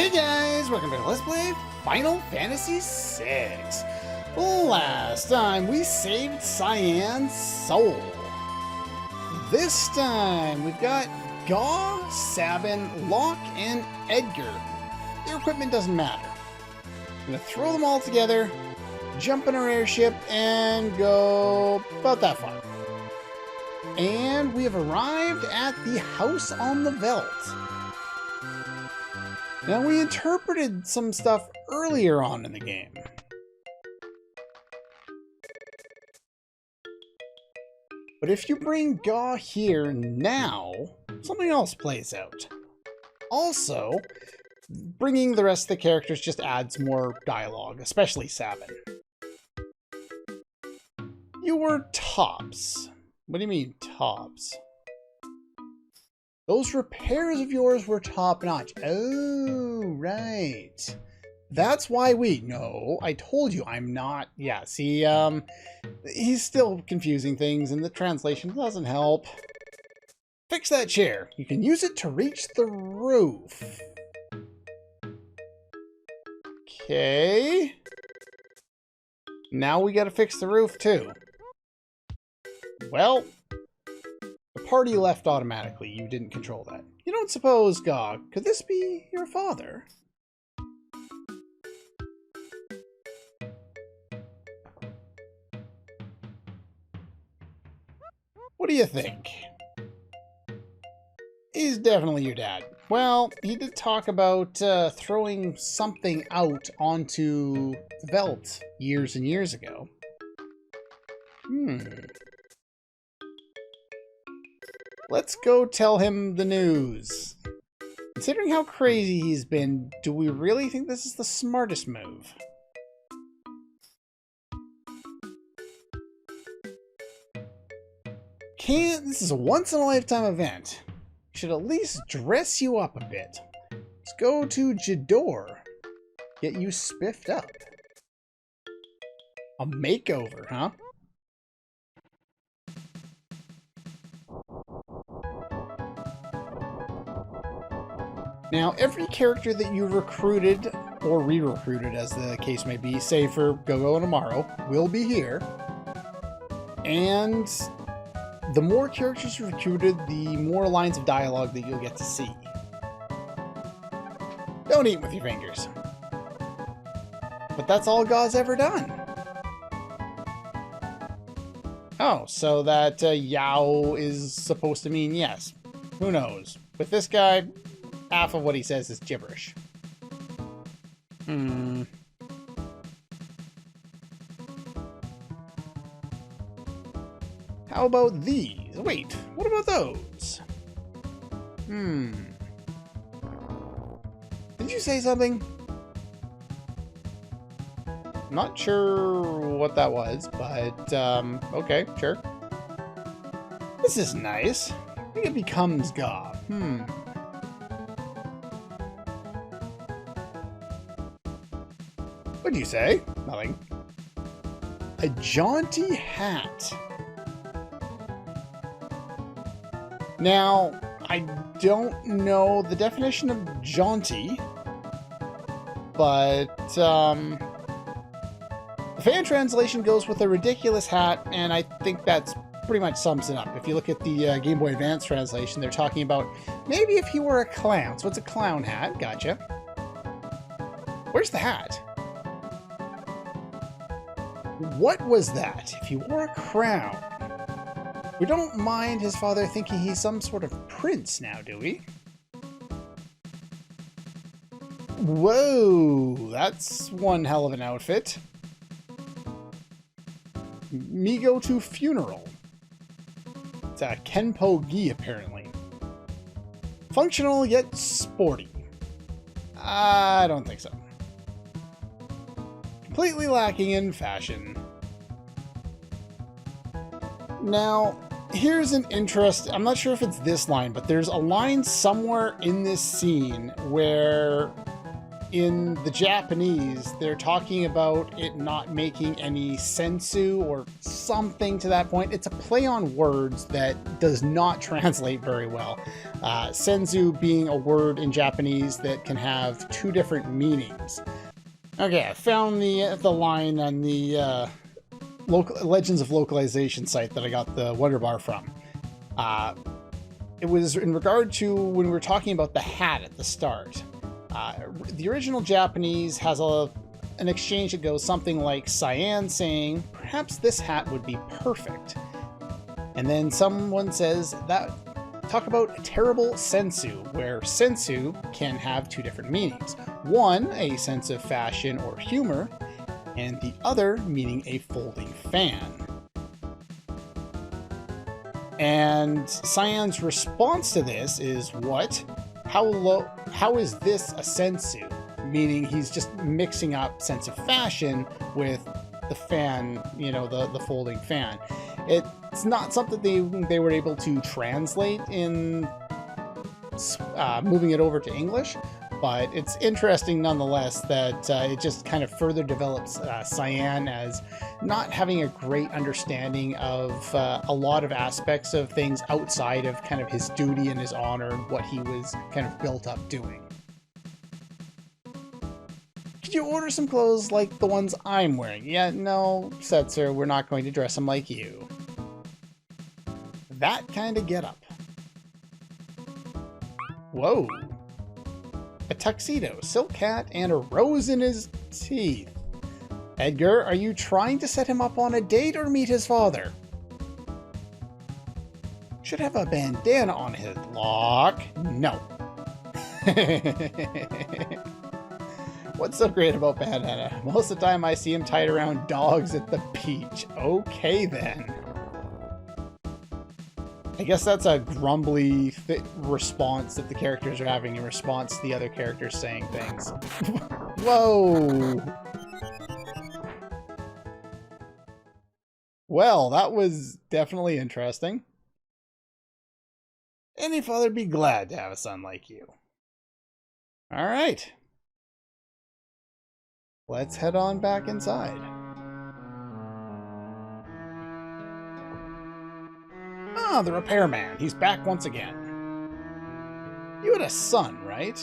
Hey guys, welcome back to Let's Play Final Fantasy VI. Last time we saved Cyan's soul. This time we've got Gaw, Sabin, Locke, and Edgar. Their equipment doesn't matter. I'm gonna throw them all together, jump in our airship, and go about that far. And we have arrived at the house on the veldt. Now, we interpreted some stuff earlier on in the game. But if you bring Gaw here now, something else plays out. Also, bringing the rest of the characters just adds more dialogue, especially Sabin. You were tops. What do you mean, tops? Those repairs of yours were top-notch. Oh, right. That's why we... No, I told you I'm not... Yeah, see, he's still confusing things, and the translation doesn't help. Fix that chair. You can use it to reach the roof. Okay. Now we gotta fix the roof, too. Well... The party left automatically. You didn't control that. You don't suppose, Gaw, could this be your father? What do you think? He's definitely your dad. Well, he did talk about throwing something out onto the veldt years and years ago. Let's go tell him the news. Considering how crazy he's been, do we really think this is the smartest move? This is a once-in-a-lifetime event. Should at least dress you up a bit. Let's go to Jador. Get you spiffed up. A makeover, huh? Now, every character that you recruited, or re-recruited as the case may be, save for Go-Go and Tomorrow, will be here. And the more characters you recruited, the more lines of dialogue that you'll get to see. Don't eat with your fingers. But that's all Gaw's ever done. Oh, so that Yao is supposed to mean yes. Who knows? With this guy... half of what he says is gibberish. How about these? Wait, what about those? Did you say something? Not sure what that was, but, okay, sure. This is nice. I think it becomes Gaw. What do you say? Nothing. A jaunty hat. Now, I don't know the definition of jaunty, but the fan translation goes with a ridiculous hat, and I think that's pretty much sums it up. If you look at the Game Boy Advance translation, they're talking about maybe if he were a clown. So it's a clown hat. Gotcha. Where's the hat? What was that? If he wore a crown. We don't mind his father thinking he's some sort of prince now, do we? Whoa, that's one hell of an outfit. Me go to funeral. It's a Kenpo gi, apparently. Functional yet sporty. I don't think so. Completely lacking in fashion. Now, here's an interest. I'm not sure if it's this line, but there's a line somewhere in this scene where in the Japanese, they're talking about it not making any sensu or something to that point. It's a play on words that does not translate very well. Senzu being a word in Japanese that can have two different meanings. Okay, I found the line on the Legends of Localization site that I got the Wonder Bar from. It was in regard to when we were talking about the hat at the start. The original Japanese has an exchange that goes something like Cyan saying, perhaps this hat would be perfect. And then someone says that, talk about a terrible sensu, where sensu can have two different meanings. One, a sense of fashion or humor, and the other meaning a folding fan. And Cyan's response to this is, what? How is this a sensu? Meaning he's just mixing up sense of fashion with the fan, you know, the folding fan. It's not something they were able to translate in moving it over to English, but it's interesting nonetheless that it just kind of further develops Cyan as not having a great understanding of a lot of aspects of things outside of kind of his duty and his honor and what he was kind of built up doing. Could you order some clothes like the ones I'm wearing? Yeah, no, Setzer, we're not going to dress them like you. That kind of getup. Whoa. A tuxedo, silk hat, and a rose in his teeth. Edgar, are you trying to set him up on a date or meet his father? Should have a bandana on his lock. No. What's so great about Bandana? Most of the time I see him tied around dogs at the beach. Okay then. I guess that's a grumbly response that the characters are having in response to the other characters saying things. Whoa! Well, that was definitely interesting. Any father'd be glad to have a son like you. Alright. Let's head on back inside. Ah, the repairman. He's back once again. You had a son, right?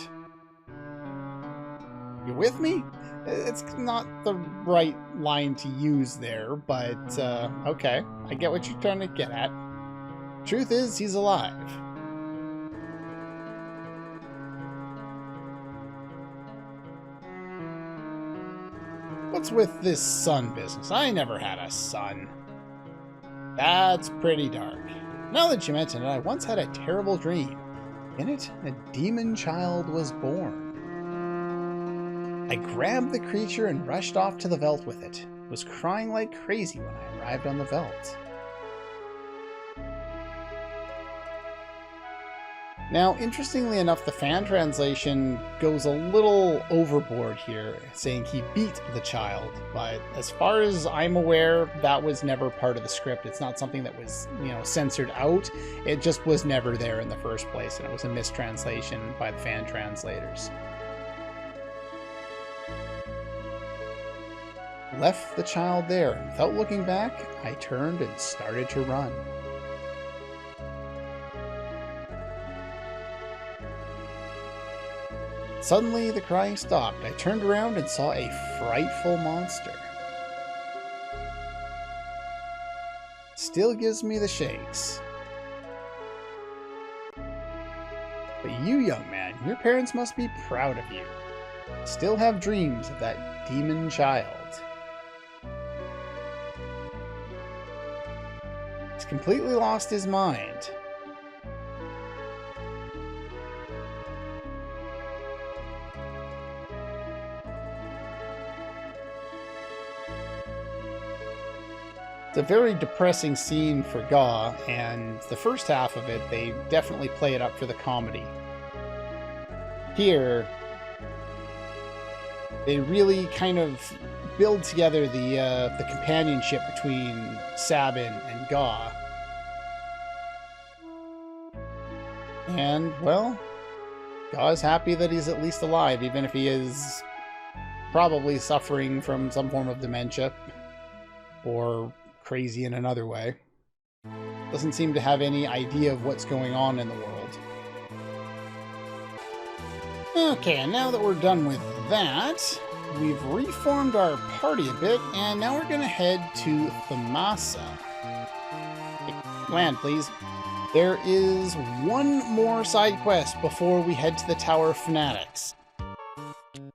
You with me? It's not the right line to use there, but okay. I get what you're trying to get at. Truth is, he's alive. What's with this son business? I never had a son. That's pretty dark. Now that you mention it, I once had a terrible dream. In it, a demon child was born. I grabbed the creature and rushed off to the Veldt with it. It was crying like crazy when I arrived on the Veldt. Now, interestingly enough, the fan translation goes a little overboard here, saying he beat the child, but as far as I'm aware, that was never part of the script. It's not something that was, censored out. It just was never there in the first place, and it was a mistranslation by the fan translators. Left the child there, and without looking back, I turned and started to run. Suddenly, the crying stopped. I turned around and saw a frightful monster. Still gives me the shakes. But you, young man, your parents must be proud of you. Still have dreams of that demon child. He's completely lost his mind. It's a very depressing scene for Ga, and the first half of it, they definitely play it up for the comedy. Here, they really kind of build together the companionship between Sabin and Ga. And, well, Gau's happy that he's at least alive, even if he is probably suffering from some form of dementia. Or crazy in another way. Doesn't seem to have any idea of what's going on in the world. Okay, and now that we're done with that, we've reformed our party a bit, and now we're going to head to Thamasa. Land, please. There is one more side quest before we head to the Tower of Fanatics.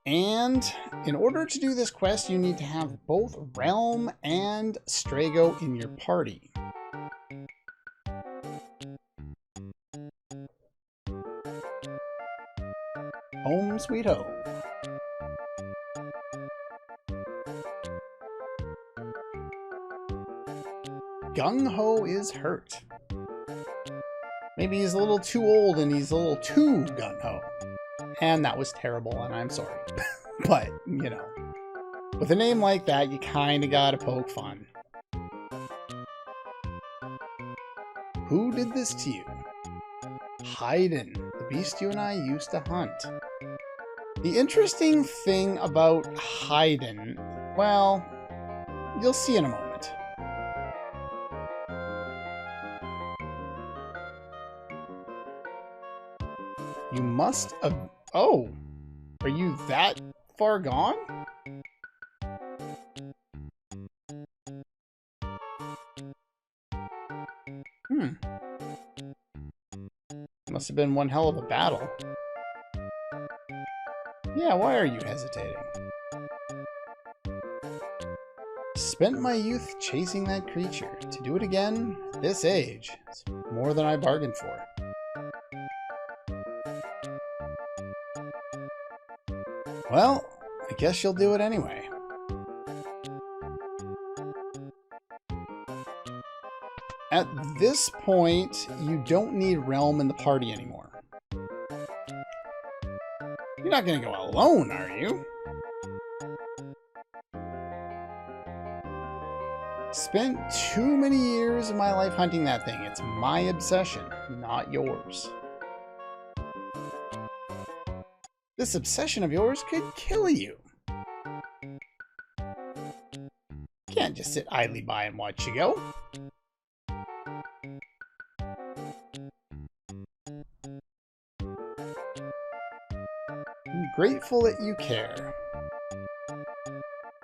And in order to do this quest, you need to have both Realm and Strago in your party. Home sweet home. Gung-Ho is hurt. Maybe he's a little too old and he's a little too gung-ho. And that was terrible, and I'm sorry. But, you know, with a name like that, you kind of gotta poke fun. Who did this to you? Haydn, the beast you and I used to hunt. The interesting thing about Haydn, well, you'll see in a moment. You must have... Oh! Are you that far gone? Must have been one hell of a battle. Yeah, why are you hesitating? Spent my youth chasing that creature. To do it again, at this age, it's more than I bargained for. Well, I guess you'll do it anyway. At this point, you don't need Realm in the party anymore. You're not gonna go alone, are you? Spent too many years of my life hunting that thing. It's my obsession, not yours. This obsession of yours could kill you. Can't just sit idly by and watch you go. I'm grateful that you care.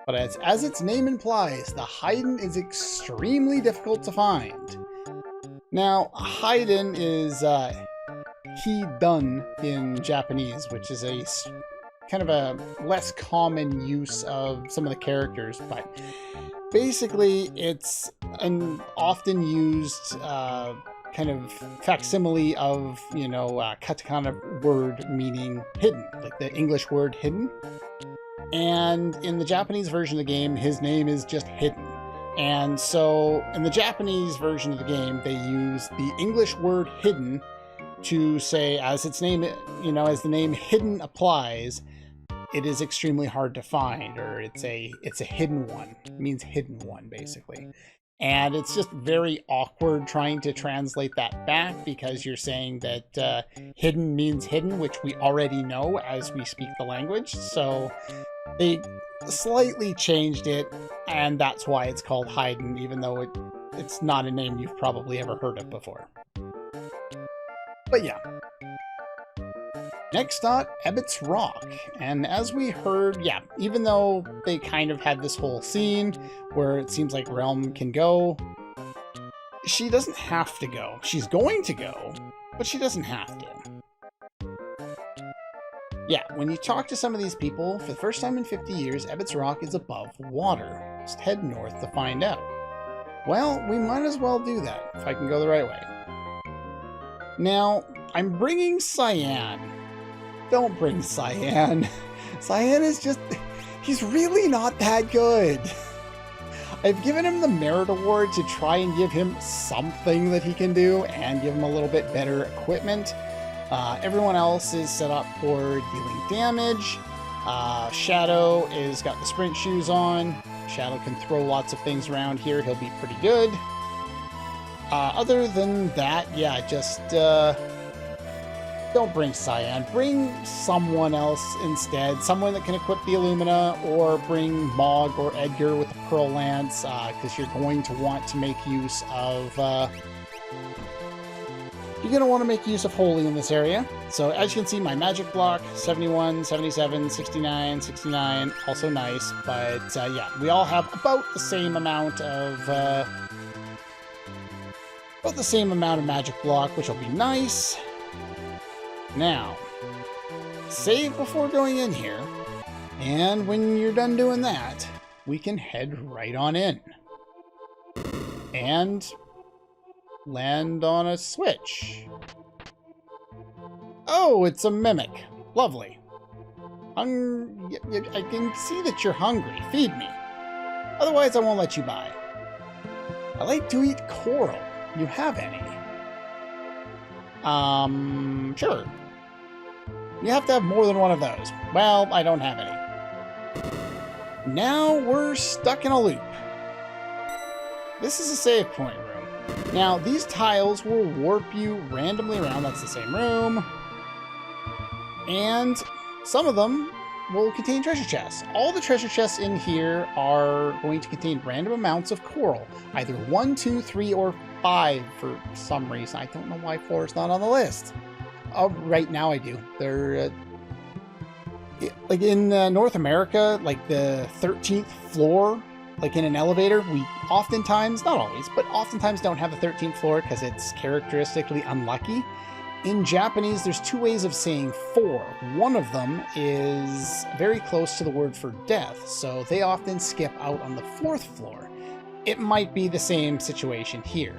But as its name implies, the Haydn is extremely difficult to find. Now, Haydn is he done in Japanese, which is a kind of a less common use of some of the characters, but basically it's an often used kind of facsimile of, you know, katakana word meaning hidden, like the English word hidden. And in the Japanese version of the game, his name is just Hidden. And so in the Japanese version of the game, they use the English word hidden to say, as its name, you know, as the name Hidden applies, it is extremely hard to find, or it's a hidden one. It means hidden one, basically. And it's just very awkward trying to translate that back, because you're saying that hidden means hidden, which we already know as we speak the language. So they slightly changed it, and that's why it's called Haydn, even though it's not a name you've probably ever heard of before. But yeah. Next stop, Ebot's Rock. And as we heard, yeah, even though they kind of had this whole scene where it seems like Realm can go, she doesn't have to go. She's going to go, but she doesn't have to. Yeah, when you talk to some of these people, for the first time in 50 years, Ebot's Rock is above water. Just head north to find out. Well, we might as well do that, if I can go the right way. Now, I'm bringing Cyan. Don't bring Cyan. Cyan is just... he's really not that good. I've given him the Merit Award to try and give him something that he can do, and give him a little bit better equipment. Everyone else is set up for dealing damage. Shadow is got the sprint shoes on. Shadow can throw lots of things around here. He'll be pretty good. Other than that, yeah, just don't bring Cyan. Bring someone else instead. Someone that can equip the Illumina, or bring Mog or Edgar with the Pearl Lance, because you're going to want to make use of... you're going to want to make use of Holy in this area. So as you can see, my magic block, 71, 77, 69, 69, also nice. But yeah, we all have about the same amount of... magic block, which will be nice. Now, save before going in here, and when you're done doing that, we can head right on in. And land on a switch. Oh, it's a mimic. Lovely. I can see that you're hungry. Feed me. Otherwise, I won't let you by. I like to eat coral. You have any? Sure. You have to have more than one of those. Well, I don't have any. Now we're stuck in a loop. This is a save point room. Now, these tiles will warp you randomly around. That's the same room. And some of them will contain treasure chests. All the treasure chests in here are going to contain random amounts of coral. Either 1, 2, 3, or 5 for some reason. I don't know why 4 is not on the list. Right now I do. They're like in North America, like the 13th floor, like in an elevator, we oftentimes, not always, but oftentimes don't have the 13th floor because it's characteristically unlucky. In Japanese, there's 2 ways of saying 4. One of them is very close to the word for death, so they often skip out on the 4th floor. It might be the same situation here.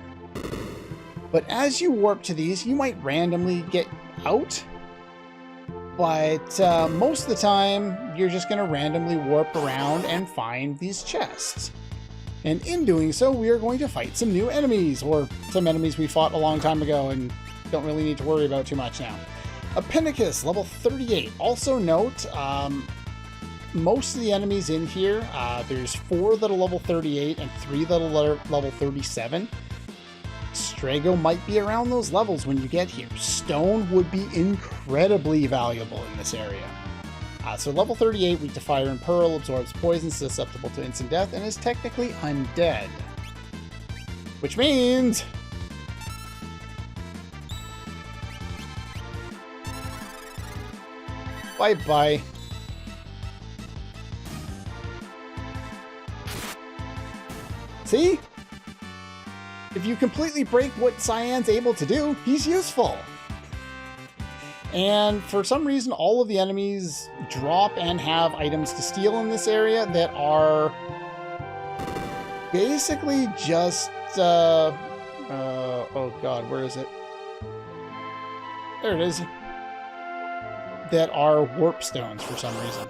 But as you warp to these, you might randomly get out. But most of the time, you're just going to randomly warp around and find these chests. And in doing so, we are going to fight some new enemies, or some enemies we fought a long time ago and don't really need to worry about too much now. Appendicus, level 38. Also note, most of the enemies in here, there's 4 that are level 38 and 3 that are level 37. Strago might be around those levels when you get here. Stone would be incredibly valuable in this area. So level 38, weak to fire and pearl, absorbs poison, susceptible to instant death, and is technically undead. Which means... bye-bye. See? If you completely break what Cyan's able to do, he's useful. And for some reason, all of the enemies drop and have items to steal in this area that are basically just, oh god, where is it? There it is. That are warp stones for some reason.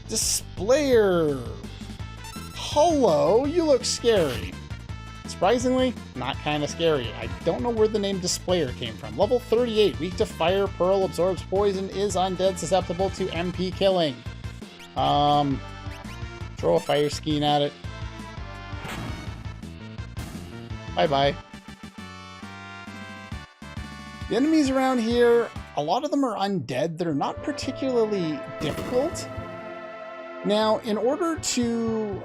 Displayer. Hello, you look scary. Surprisingly, not kind of scary. I don't know where the name Displayer came from. Level 38, weak to fire, pearl, absorbs poison, is undead, susceptible to MP killing. Throw a fire skein at it. Bye-bye. The enemies around here, a lot of them are undead. They're not particularly difficult. Now, in order to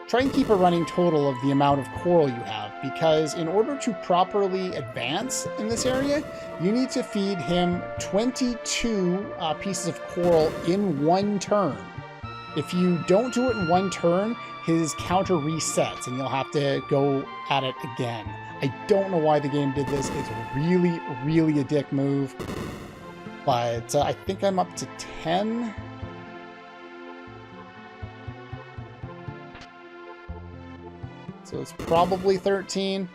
try and keep a running total of the amount of coral you have, because in order to properly advance in this area, you need to feed him 22 pieces of coral in one turn. If you don't do it in one turn, his counter resets and you'll have to go at it again. I don't know why the game did this. It's really, really a dick move. But I think I'm up to 10. So it's probably 13.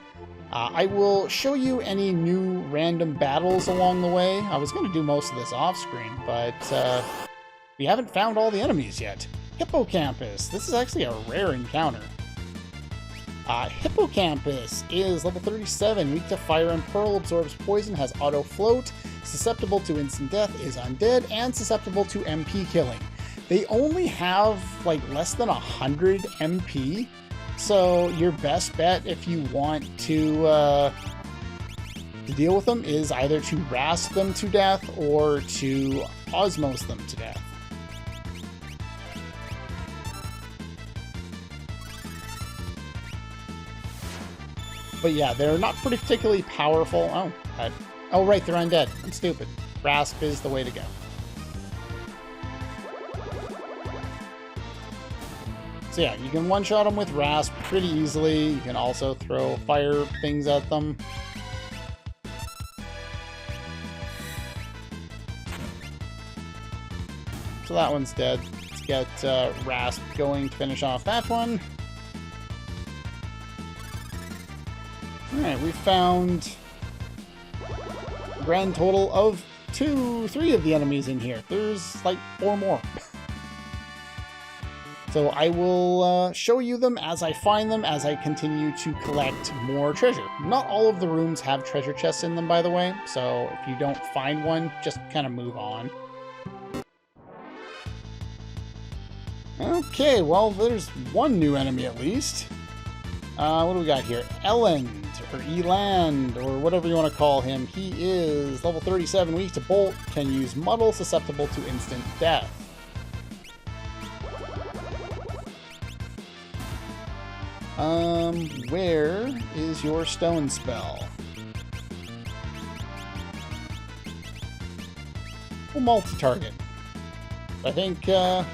I will show you any new random battles along the way. I was going to do most of this off screen, but we haven't found all the enemies yet. Hippocampus. This is actually a rare encounter. Hippocampus is level 37, weak to fire and pearl, absorbs poison, has auto float, susceptible to instant death, is undead, and susceptible to MP killing. They only have like less than 100 MP. So your best bet if you want to to deal with them is either to rasp them to death or to osmose them to death. But yeah, they're not particularly powerful. Oh, right, they're undead. I'm stupid. Rasp is the way to go. So yeah, you can one-shot them with Rasp pretty easily. You can also throw fire things at them. So that one's dead. Let's get Rasp going to finish off that one. Alright, we found a grand total of 3 of the enemies in here. There's like 4 more. So I will show you them as I find them, as I continue to collect more treasure. Not all of the rooms have treasure chests in them, by the way, so if you don't find one, just kind of move on. Okay, well, there's one new enemy at least. What do we got here? Elend, or Eland, or whatever you want to call him. He is level 37, weak to bolt, can use muddle, susceptible to instant death. Where is your stone spell? We'll multi-target. I think, yeah,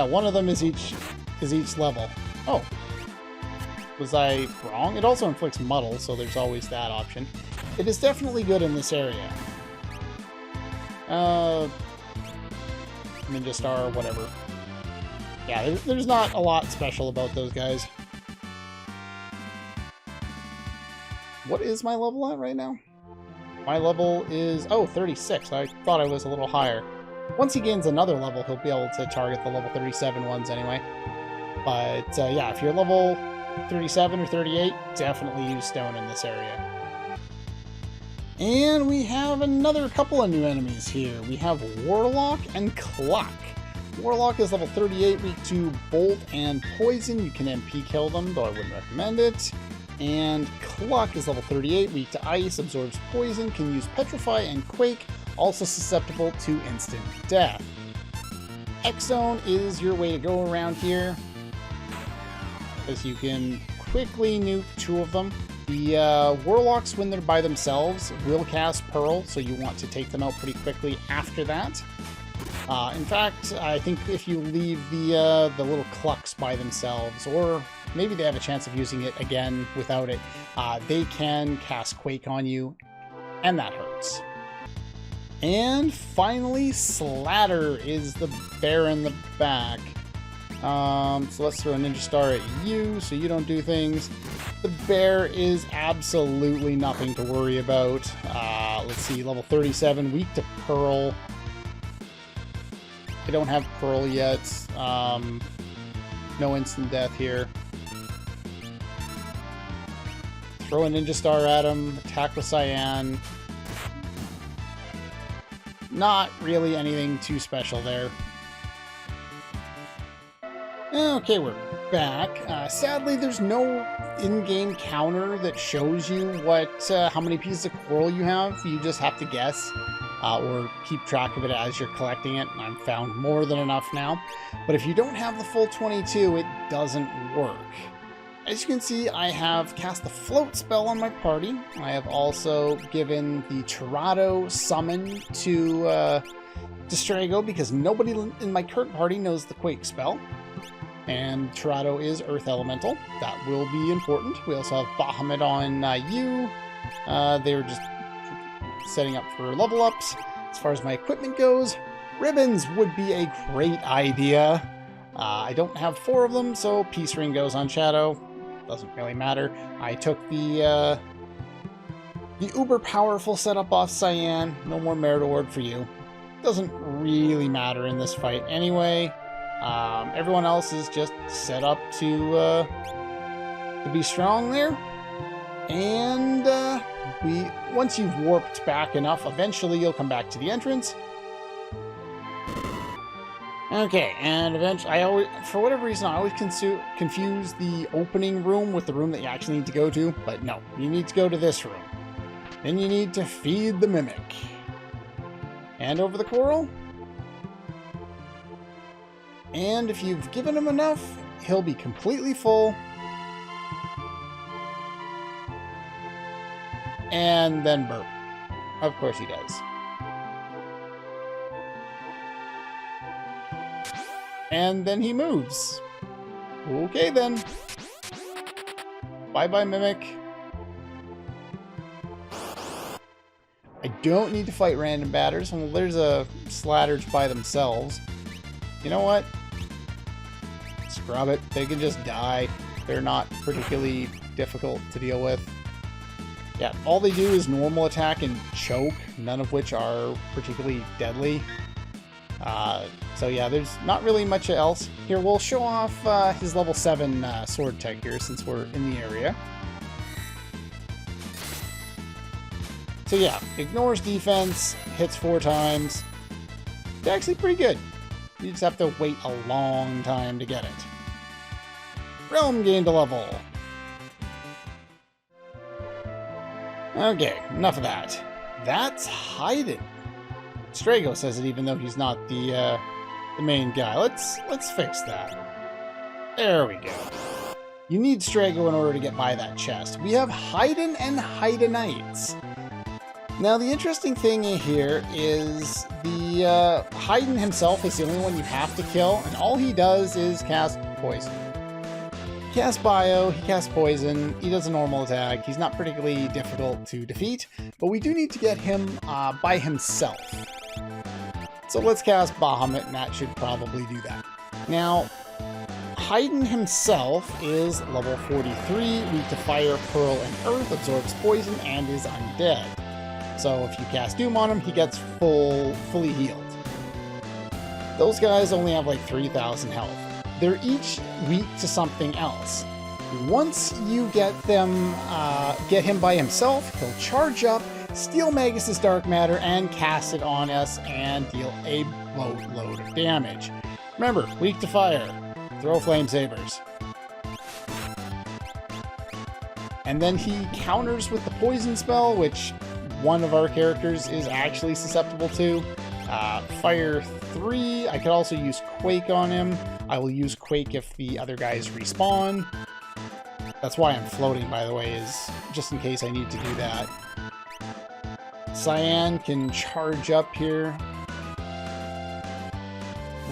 one of them is each level. Oh. Was I wrong? It also inflicts muddle, so there's always that option. It is definitely good in this area. Ninja Star, whatever. Yeah, there's not a lot special about those guys. What is my level at right now? My level is, 36. I thought I was a little higher. Once he gains another level, he'll be able to target the level 37 ones anyway. But yeah, if you're level 37 or 38, definitely use stone in this area. And we have another couple of new enemies here. We have Warlock and Cluck. Warlock is level 38, weak to bolt and poison. You can MP kill them, though I wouldn't recommend it. And Cluck is level 38, weak to ice, absorbs poison, can use petrify and quake, also susceptible to instant death. X-Zone is your way to go around here, as you can quickly nuke 2 of them. The Warlocks, when they're by themselves, will cast Pearl, so you want to take them out pretty quickly after that. In fact, I think if you leave the little Clucks by themselves, or maybe they have a chance of using it again without it, they can cast Quake on you, and that hurts. And finally, Slatter is the bear in the back. So let's throw a Ninja Star at you so you don't do things. The bear is absolutely nothing to worry about. Let's see, level 37, weak to Pearl. I don't have Pearl yet. No instant death here. Throw a Ninja Star at him. Attack with Cyan. Not really anything too special there. Okay, we're back. Sadly, there's no in-game counter that shows you how many pieces of coral you have. You just have to guess. Or keep track of it as you're collecting it. I've found more than enough now. But if you don't have the full 22, it doesn't work. As you can see, I have cast the float spell on my party. I have also given the Tirado summon to Strago, because nobody in my current party knows the Quake spell. And Tirado is Earth Elemental. That will be important. We also have Bahamut on you. They were just setting up for level ups. As far as my equipment goes, ribbons would be a great idea. I don't have 4 of them, so Peace Ring goes on Shadow. Doesn't really matter. I took the uber powerful setup off Cyan. No more Merit Award for you. Doesn't really matter in this fight anyway. Everyone else is just set up to be strong there. And once you've warped back enough, eventually you'll come back to the entrance. Okay, and eventually, for whatever reason, I always confuse the opening room with the room that you actually need to go to, but no, you need to go to this room. Then you need to feed the Mimic. Hand over the coral. And if you've given him enough, he'll be completely full. And then burp. Of course he does. And then he moves. Okay then. Bye-bye, Mimic. I don't need to fight random batters. Well, there's a Slatterge by themselves. You know what? Scrub it. They can just die. They're not particularly difficult to deal with. Yeah, all they do is normal attack and choke, none of which are particularly deadly. So yeah, there's not really much else. Here, we'll show off his level 7 sword tech here since we're in the area. So yeah, ignores defense, hits 4 times. It's actually pretty good. You just have to wait a long time to get it. Realm gained a level. Okay, enough of that. That's Haydn. Strago says it even though he's not the main guy. Let's fix that. There we go. You need Strago in order to get by that chest. We have Haydn and Haydnites. Now the interesting thing here is the Haydn himself is the only one you have to kill, and all he does is cast poison. He casts bio, he casts poison, he does a normal attack. He's not particularly difficult to defeat, but we do need to get him by himself. So let's cast Bahamut, and that should probably do that. Now, Haydn himself is level 43, weak to fire, pearl, and earth, absorbs poison, and is undead. So if you cast Doom on him, he gets fully healed. Those guys only have like 3,000 health. They're each weak to something else. Once you get him by himself, he'll charge up, steal Magus' dark matter, and cast it on us and deal a boatload of damage. Remember, weak to fire. Throw flame sabers. And then he counters with the poison spell, which one of our characters is actually susceptible to. Fire 3. I could also use Quake on him. I will use Quake if the other guys respawn. That's why I'm floating, by the way, is just in case I need to do that. Cyan can charge up here.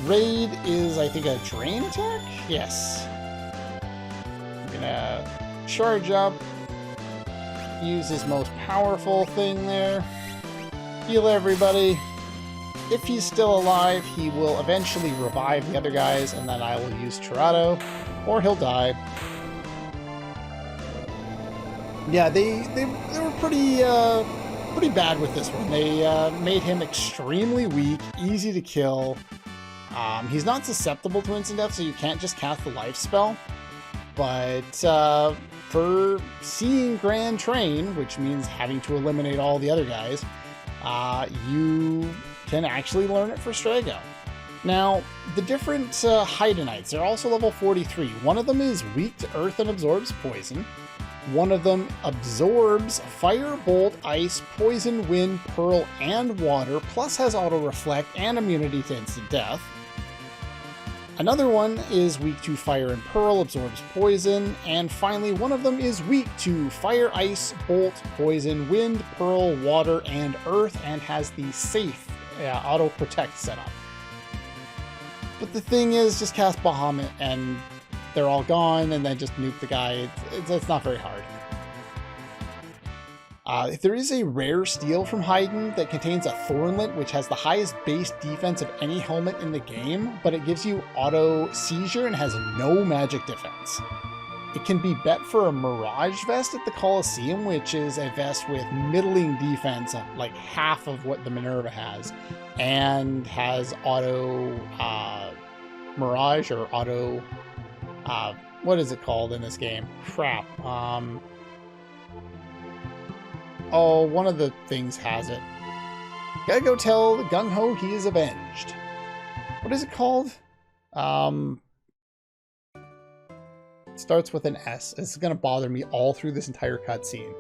Raid is, I think, a drain attack? Yes. I'm gonna charge up. Use his most powerful thing there. Heal everybody. If he's still alive, he will eventually revive the other guys, and then I will use Tirado, or he'll die. Yeah, they were pretty bad with this one. They made him extremely weak, easy to kill. He's not susceptible to instant death, so you can't just cast the life spell. But for seeing Grand Train, which means having to eliminate all the other guys, you can actually learn it for Strago. Now, the different Haydnites, they're also level 43. One of them is weak to earth and absorbs poison. One of them absorbs fire, bolt, ice, poison, wind, pearl, and water, plus has auto-reflect and immunity to instant death. Another one is weak to fire and pearl, absorbs poison, and finally one of them is weak to fire, ice, bolt, poison, wind, pearl, water, and earth, and has the safe auto-protect setup. But the thing is, just cast Bahamut and they're all gone, and then just nuke the guy. It's not very hard. There is a rare steal from Haydn that contains a Thornlet, which has the highest base defense of any helmet in the game, but it gives you auto seizure and has no magic defense. It can be bet for a Mirage vest at the Colosseum, which is a vest with middling defense, like half of what the Minerva has, and has auto Mirage or auto... what is it called in this game? Crap. Oh, one of the things has it. Gotta go tell the Gung Ho he is avenged. What is it called? It starts with an S. It's going to bother me all through this entire cutscene.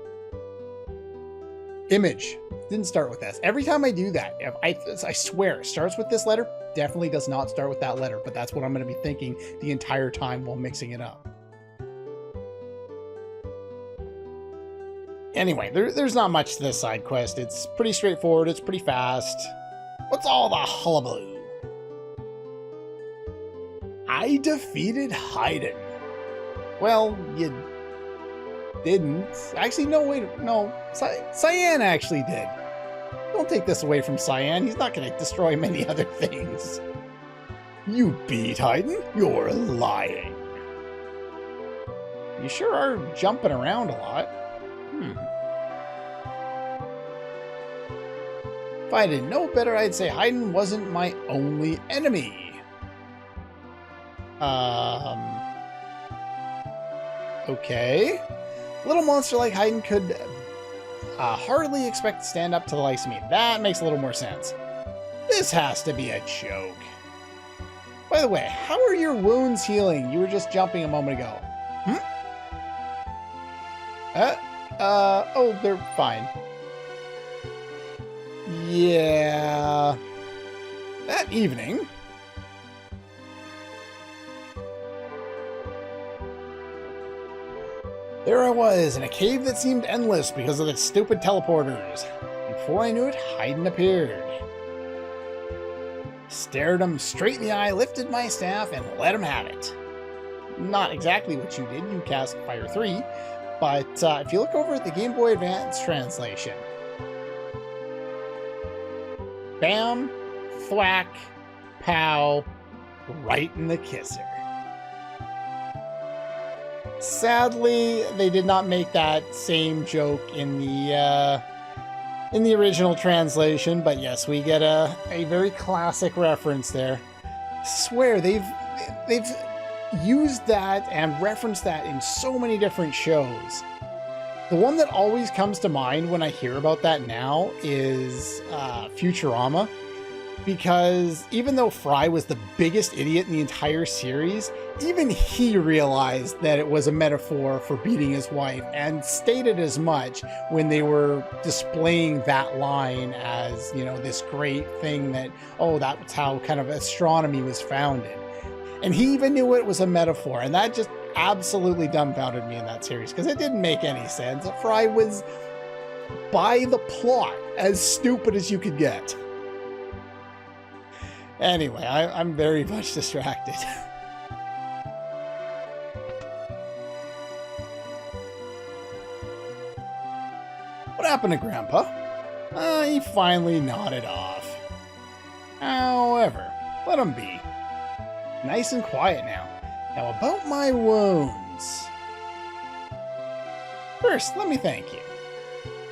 Image. Didn't start with S. Every time I do that, if I swear, it starts with this letter. Definitely does not start with that letter, but that's what I'm going to be thinking the entire time while mixing it up. Anyway, there's not much to this side quest. It's pretty straightforward. It's pretty fast. What's all the hullabaloo? I defeated Haydn. Well, you didn't. Actually, no, wait, no. Cyan actually did. Don't take this away from Cyan. He's not going to destroy many other things. You beat Haydn? You're lying. You sure are jumping around a lot. If I didn't know better, I'd say Haydn wasn't my only enemy. Okay. A little monster like Haydn could hardly expect to stand up to the likes of me. That makes a little more sense. This has to be a joke. By the way, how are your wounds healing? You were just jumping a moment ago. Oh, they're fine. Yeah. That evening... there I was, in a cave that seemed endless because of the stupid teleporters. Before I knew it, Haydn appeared. Stared him straight in the eye, lifted my staff, and let him have it. Not exactly what you did, you cast Fire 3, but if you look over at the Game Boy Advance translation, bam, thwack, pow, right in the kisser. Sadly, they did not make that same joke in the original translation, but yes, we get a very classic reference there. I swear, they've used that and referenced that in so many different shows. The one that always comes to mind when I hear about that now is Futurama, because even though Fry was the biggest idiot in the entire series, even he realized that it was a metaphor for beating his wife and stated as much when they were displaying that line as, you know, this great thing that, oh, that's how kind of astronomy was founded. And he even knew it was a metaphor, and that just absolutely dumbfounded me in that series because it didn't make any sense. Fry was, by the plot, as stupid as you could get. Anyway, I'm very much distracted. What happened to Grandpa? He finally nodded off. However, let him be. Nice and quiet now. Now about my wounds. First, let me thank you.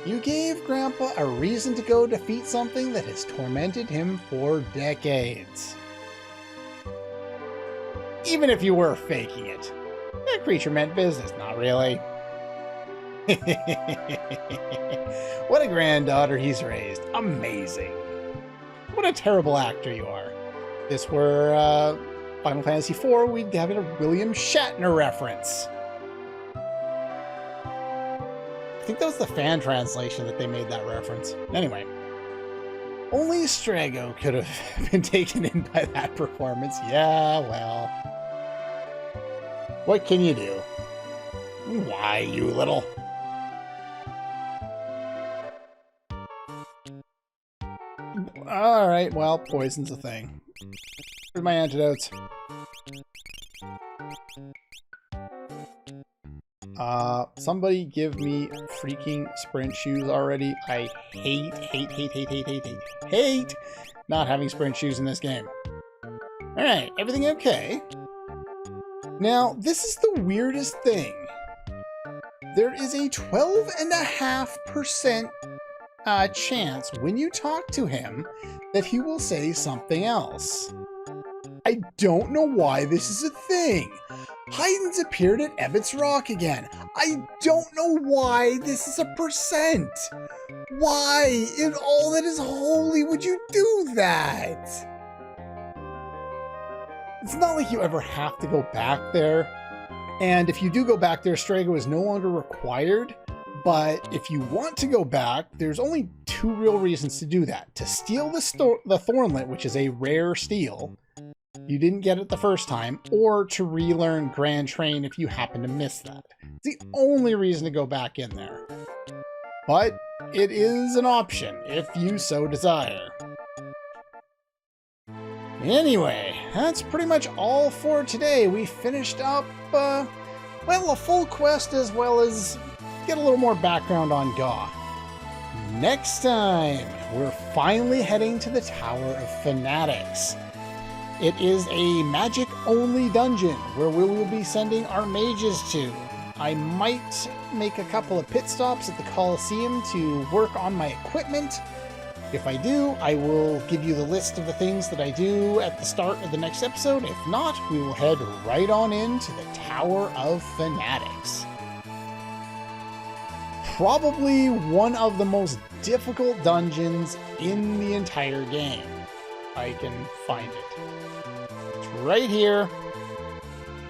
You gave Grandpa a reason to go defeat something that has tormented him for decades. Even if you were faking it. That creature meant business, not really. What a granddaughter he's raised. Amazing. What a terrible actor you are. If this were Final Fantasy IV, we'd have a William Shatner reference. I think that was the fan translation that they made that reference. Anyway. Only Strago could have been taken in by that performance. Yeah, well. What can you do? Why, you little... Alright, well, poison's a thing. Here's my antidotes. Somebody give me freaking sprint shoes already. I hate not having sprint shoes in this game. Alright, everything okay? Now, this is the weirdest thing. There is a 12.5% chance when you talk to him that he will say something else. I don't know why this is a thing. Haydn's appeared at Ebot's Rock again. I don't know why this is a percent. Why, in all that is holy, would you do that? It's not like you ever have to go back there. And if you do go back there, Strago is no longer required. But if you want to go back, there's only 2 real reasons to do that. To steal the Thornlet, which is a rare steal, you didn't get it the first time, or to relearn Grand Train if you happen to miss that. It's the only reason to go back in there. But it is an option if you so desire. Anyway, that's pretty much all for today. We finished up, well, a full quest as well as get a little more background on Gaw. Next time, we're finally heading to the Tower of Fanatics. It is a magic-only dungeon where we will be sending our mages to. I might make a couple of pit stops at the Colosseum to work on my equipment. If I do, I will give you the list of the things that I do at the start of the next episode. If not, we will head right on into the Tower of Fanatics. Probably one of the most difficult dungeons in the entire game. I can find it. It's right here.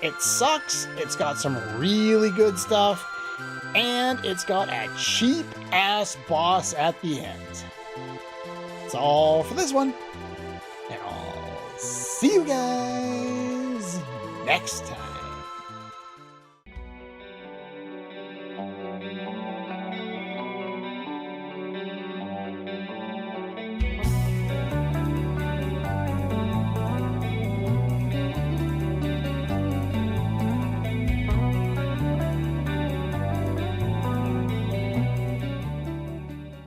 It sucks. It's got some really good stuff. And it's got a cheap-ass boss at the end. That's all for this one. And I'll see you guys next time.